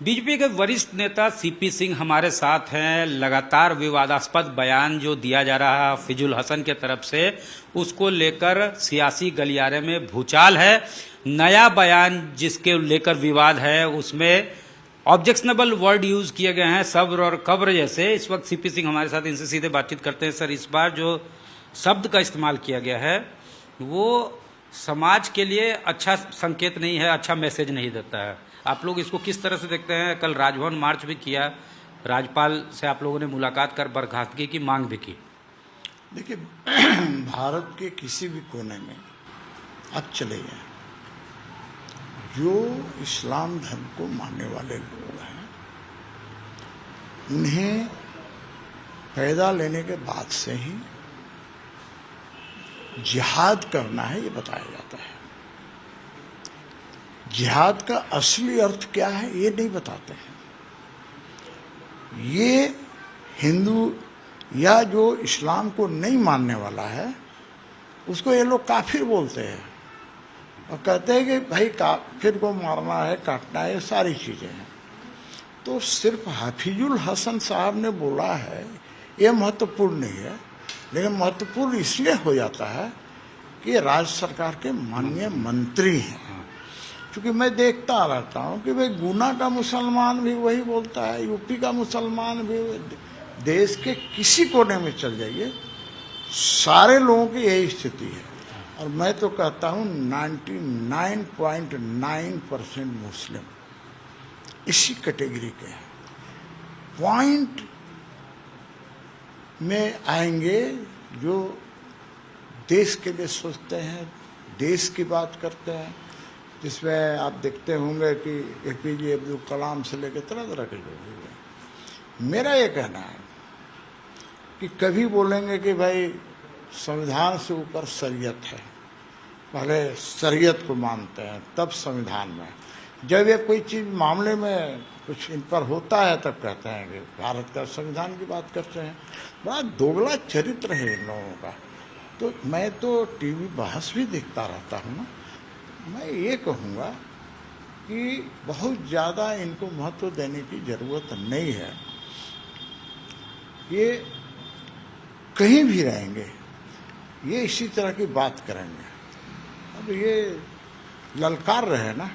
BJP के वरिष्ठ नेता सीपी सिंह हमारे साथ हैं। लगातार विवादास्पद बयान जो दिया जा रहा है फिजुल हसन के तरफ से, उसको लेकर सियासी गलियारे में भूचाल है। नया बयान जिसके लेकर विवाद है उसमें ऑब्जेक्शनेबल वर्ड यूज किए गए हैं, सब्र और कब्र जैसे। इस वक्त सीपी सिंह हमारे साथ, इनसे सीधे बातचीत करते हैं। सर, इस बार जो शब्द का इस्तेमाल किया गया है वो समाज के लिए अच्छा संकेत नहीं है, अच्छा मैसेज नहीं देता है। आप लोग इसको किस तरह से देखते हैं? कल राजभवन मार्च भी किया, राज्यपाल से आप लोगों ने मुलाकात कर बर्खास्तगी की मांग भी की। देखिए, भारत के किसी भी कोने में आप चले जाएं, जो इस्लाम धर्म को मानने वाले लोग हैं, उन्हें पैदा लेने के बाद से ही जिहाद करना है ये बताया जाता है। जिहाद का असली अर्थ क्या है ये नहीं बताते हैं। ये हिंदू या जो इस्लाम को नहीं मानने वाला है उसको ये लोग काफिर बोलते हैं और कहते हैं कि भाई काफिर को मारना है, काटना है, ये सारी चीजें हैं। तो सिर्फ हफीजुल हसन साहब ने बोला है ये महत्वपूर्ण नहीं है, लेकिन महत्वपूर्ण इसलिए हो जाता है कि राज्य सरकार के माननीय मंत्री हैं। क्योंकि मैं देखता रहता हूँ कि भाई गुना का मुसलमान भी वही बोलता है, यूपी का मुसलमान भी, देश के किसी कोने में चल जाइए सारे लोगों की यही स्थिति है। और मैं तो कहता हूँ 99.9% मुस्लिम इसी कैटेगरी के हैं। पॉइंट में आएंगे जो देश के लिए सोचते हैं, देश की बात करते हैं, जिसमें आप देखते होंगे कि APJ अब्दुल कलाम से लेकर तरह तरह के लोग हुए। मेरा ये कहना है कि कभी बोलेंगे कि भाई संविधान से ऊपर शरीयत है, पहले शरीयत को मानते हैं तब संविधान में, जब ये कोई चीज़ मामले में कुछ इन पर होता है तब कहते हैं कि भारत का संविधान की बात करते हैं। बड़ा दोगला चरित्र है इन लोगों का। तो मैं तो टीवी बहस भी देखता रहता हूँ ना, मैं ये कहूँगा कि बहुत ज़्यादा इनको महत्व देने की ज़रूरत नहीं है। ये कहीं भी रहेंगे, ये इसी तरह की बात करेंगे। अब ये ललकार रहे ना,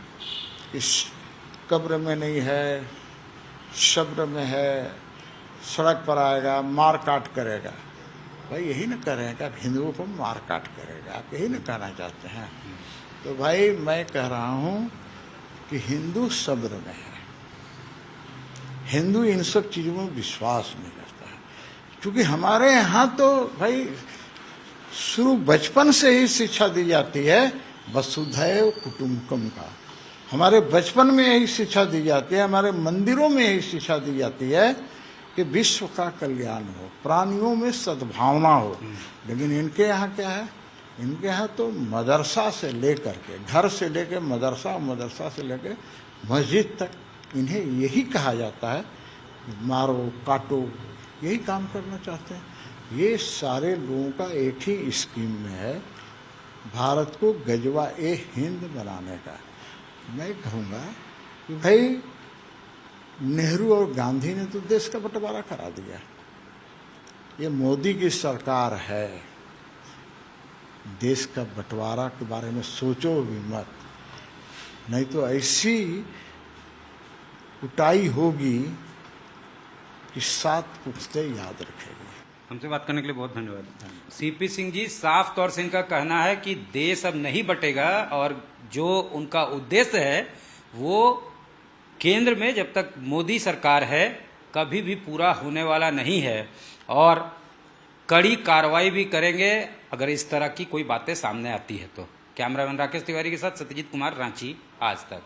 इस कब्र में नहीं है, सब्र में है, सड़क पर आएगा, मार काट करेगा। भाई यही न करेगा, आप हिंदुओं को मार काट करेगा, आप यही न कहना चाहते हैं। तो भाई मैं कह रहा हूँ कि हिंदू सब्र में है, हिंदू इन सब चीज़ों में विश्वास नहीं करता है। क्योंकि हमारे यहाँ तो भाई शुरू बचपन से ही शिक्षा दी जाती है वसुधैव कुटुंबकम का। हमारे बचपन में यही शिक्षा दी जाती है, हमारे मंदिरों में यही शिक्षा दी जाती है कि विश्व का कल्याण हो, प्राणियों में सद्भावना हो। लेकिन इनके यहाँ क्या है? इनके यहाँ तो मदरसा से लेकर के, घर से लेकर मदरसा, मदरसा से लेकर मस्जिद तक इन्हें यही कहा जाता है मारो काटो, यही काम करना चाहते हैं। ये सारे लोगों का एक ही स्कीम में है, भारत को गजवा ए हिंद बनाने का। मैं कहूँगा कि भाई नेहरू और गांधी ने तो देश का बंटवारा करा दिया। ये मोदी की सरकार है, देश का बंटवारा के बारे में सोचो भी मत, नहीं तो ऐसी कुटाई होगी कि 7 पुश्तें याद रखेगी। हमसे बात करने के लिए बहुत धन्यवाद। सीपी सिंह जी, साफ तौर से इनका कहना है कि देश अब नहीं बटेगा और जो उनका उद्देश्य है वो केंद्र में जब तक मोदी सरकार है कभी भी पूरा होने वाला नहीं है, और कड़ी कार्रवाई भी करेंगे अगर इस तरह की कोई बातें सामने आती है तो। कैमरामैन राकेश तिवारी के साथ सत्यजीत कुमार, रांची, आज तक।